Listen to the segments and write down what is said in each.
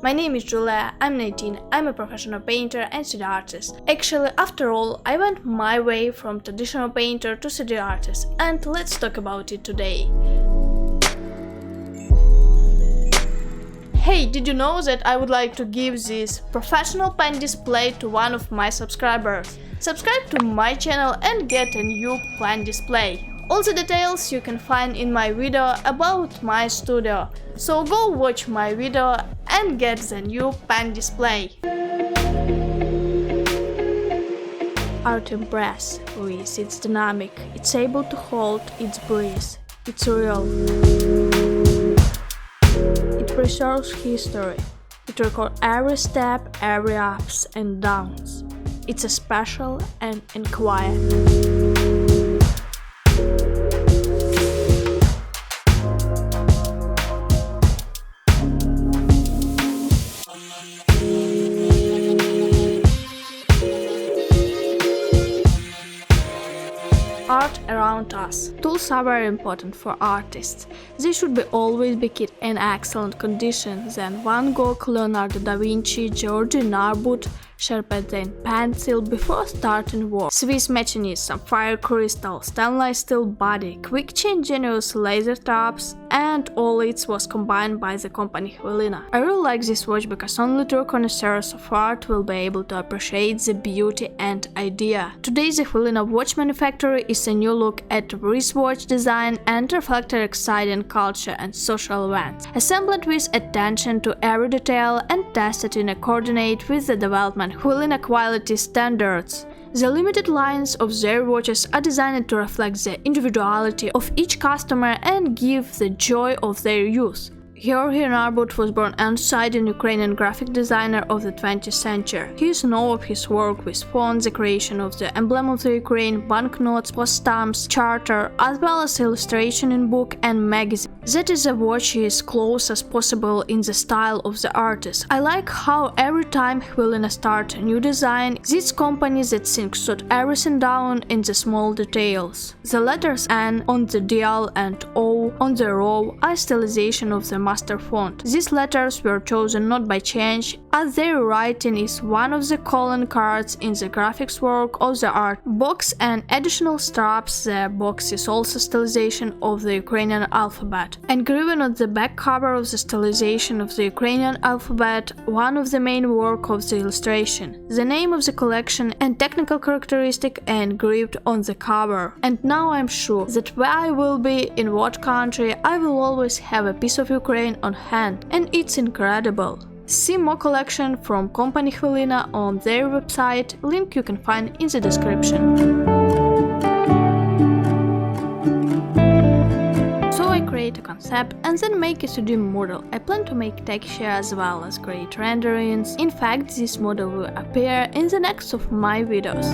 My name is Julia, I'm 19, I'm a professional painter and city artist. Actually, after all, I went my way from traditional painter to city artist, and let's talk about it today. Hey, did you know that I would like to give this professional pen display to one of my subscribers? Subscribe to my channel and get a new pen display. All the details you can find in my video about my studio. So go watch my video and get the new pen display. Art in breath with its dynamic, it's able to hold its breath, it's real. It preserves history, it records every step, every ups and downs. It's a special and quiet. Art around us. Tools are very important for artists. They should always be kept in excellent condition. Then Van Gogh, Leonardo da Vinci, George Narbut sharpened their pencil before starting work. Swiss machinery, sapphire crystal, stainless steel body, quick change genius laser tops, and all it was combined by the company HVILINA. I really like this watch because only true connoisseurs of art will be able to appreciate the beauty and idea. Today the HVILINA watch manufacturer is a new look at wristwatch design and reflects exciting culture and social events, assembled with attention to every detail and tested in coordinate with the development HVILINA quality standards. The limited lines of their watches are designed to reflect the individuality of each customer and give the joy of their use. Georgy Narbut was born and studied an Ukrainian graphic designer of the 20th century. He is known of his work with fonts, the creation of the emblem of the Ukraine, banknotes, post stamps, charter, as well as illustration in book and magazine. That is a watch is close as possible in the style of the artist. I like how every time HVILINA start a new design, this company that thinks out everything down in the small details. The letters N on the dial and O on the row are stylization of the master font. These letters were chosen not by chance, as their writing is one of the calling cards in the graphics work of the art box and additional straps. The box is also stylization of the Ukrainian alphabet. Engraven on the back cover of the stylization of the Ukrainian alphabet, one of the main work of the illustration, the name of the collection and technical characteristic engraved on the cover. And now I'm sure that where I will be, in what country, I will always have a piece of Ukraine on hand, and it's incredible. See more collection from company HVILINA on their website, link you can find in the description. So I create a concept and then make a 3D model. I plan to make texture as well as create renderings. In fact, this model will appear in the next of my videos.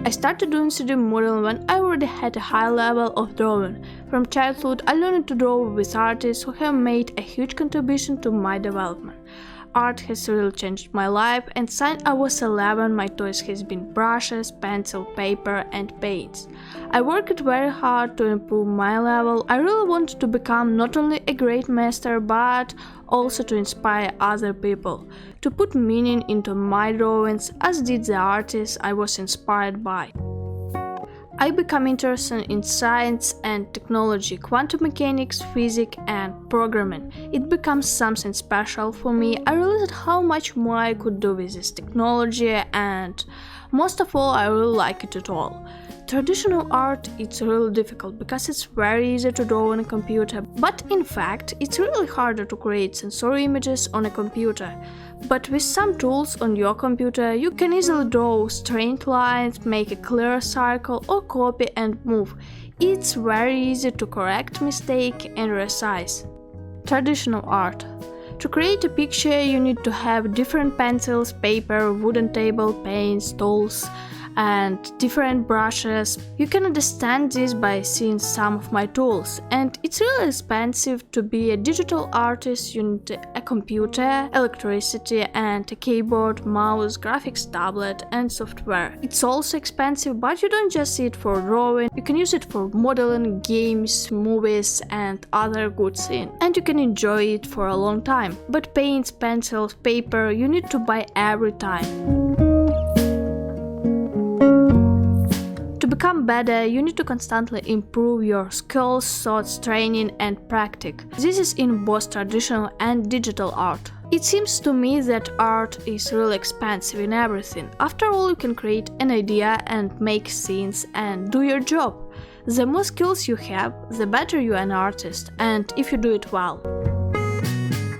I started doing 3D modeling when I already had a high level of drawing. From childhood, I learned to draw with artists who have made a huge contribution to my development. Art has really changed my life, and since I was 11, my toys has been brushes, pencil, paper and paints. I worked very hard to improve my level. I really wanted to become not only a great master, but also to inspire other people, to put meaning into my drawings, as did the artists I was inspired by. I became interested in science and technology, quantum mechanics, physics and programming. It becomes something special for me. I realized how much more I could do with this technology, and most of all, I really like it at all. traditional art, it's really difficult because it's very easy to draw on a computer, but in fact, it's really harder to create sensory images on a computer. But with some tools on your computer, you can easily draw straight lines, make a clear circle, or copy and move. It's very easy to correct mistake and resize. Traditional art. To create a picture, you need to have different pencils, paper, wooden table, paints, tools, and different brushes. You can understand this by seeing some of my tools. And it's really expensive to be a digital artist. You need a computer, electricity, and a keyboard, mouse, graphics tablet, and software. It's also expensive, but you don't just see it for drawing. You can use it for modeling, games, movies, and other good things. And you can enjoy it for a long time. But paints, pencils, paper, you need to buy every time. To become better, you need to constantly improve your skills, thoughts, training, and practice. This is in both traditional and digital art. It seems to me that art is really expensive in everything. After all, you can create an idea and make scenes and do your job. The more skills you have, the better you are an artist, and if you do it well.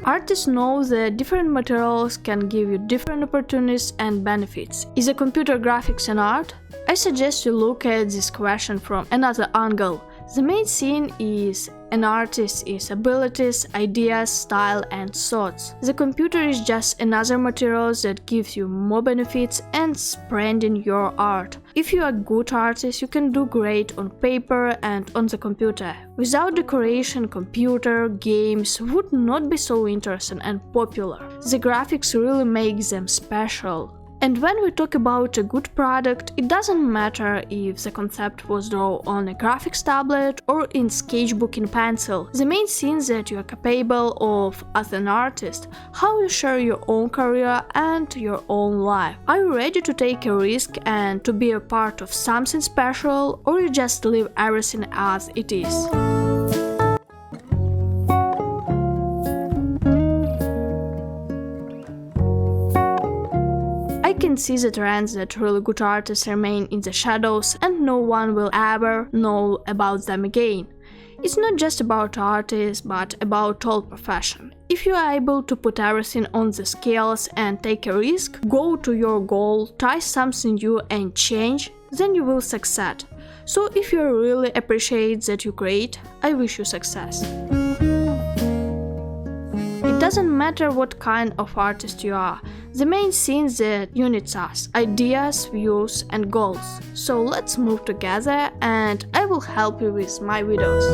Artists know that different materials can give you different opportunities and benefits. Is a computer graphics an art? I suggest you look at this question from another angle. The main thing is an artist's abilities, ideas, style, and thoughts. The computer is just another material that gives you more benefits and spreading your art. If you are a good artist, you can do great on paper and on the computer. Without decoration, computer games would not be so interesting and popular. The graphics really make them special. And when we talk about a good product, it doesn't matter if the concept was drawn on a graphics tablet or in sketchbook in pencil. The main thing that you are capable of as an artist, how you share your own career and your own life. Are you ready to take a risk and to be a part of something special, or you just leave everything as it is? I can see the trends that really good artists remain in the shadows and no one will ever know about them again. It's not just about artists, but about all profession. If you are able to put everything on the scales and take a risk, go to your goal, try something new and change, then you will succeed. So if you really appreciate that you create, I wish you success. It doesn't matter what kind of artist you are. The main thing that unites us: ideas, views, and goals. So let's move together and I will help you with my videos.